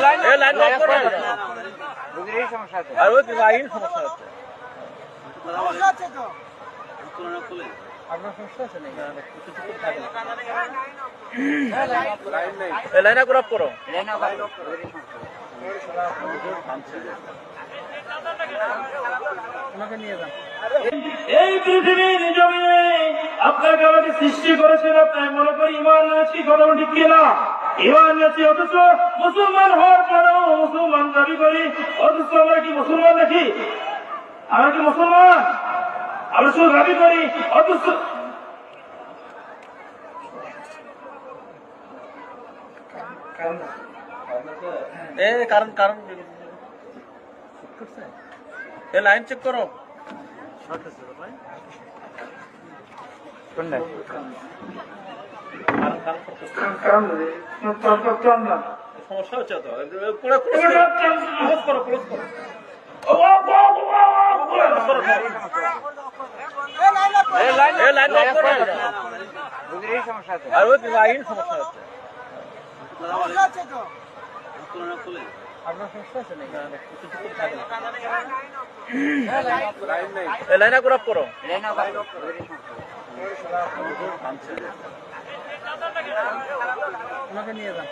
line lock করো বুঝিই সমস্যা আছে আর ওই লাইন সমস্যা আছে সমস্যা আছে তো তুলনা খুলে আপনার সমস্যা আছে নাকি কিছু থাকে লাইন নাই লাইন আপ করো লাইন আপ করো আমাকে নিয়ে যান এই পৃথিবীর জমিনে আপনাকে আমাকে সৃষ্টি করেছেন আপনার মনে করি ইমান আছি কথা ঠিক কিনা ইমান আছি অথচ মুসলমান হওয়ার পরেও মুসলমান দাবি করি অথচ আমরা কি মুসলমান নাকি আমরা কি মুসলমান আমরা শুধু দাবি করি অথচ কারণ লাইন চেক করো সমস্যা হচ্ছে তো ক্লোজ করো লাইন লক করো বুঝিই সমস্যা আছে আর ওই লাইন সমস্যা আছে সমস্যা আছে তো তুলনা খুলে আপনার সমস্যা আছে নাকি কিছু থাকে লাইন আপ করো লাইন আপ করো আমাকে নিয়ে যান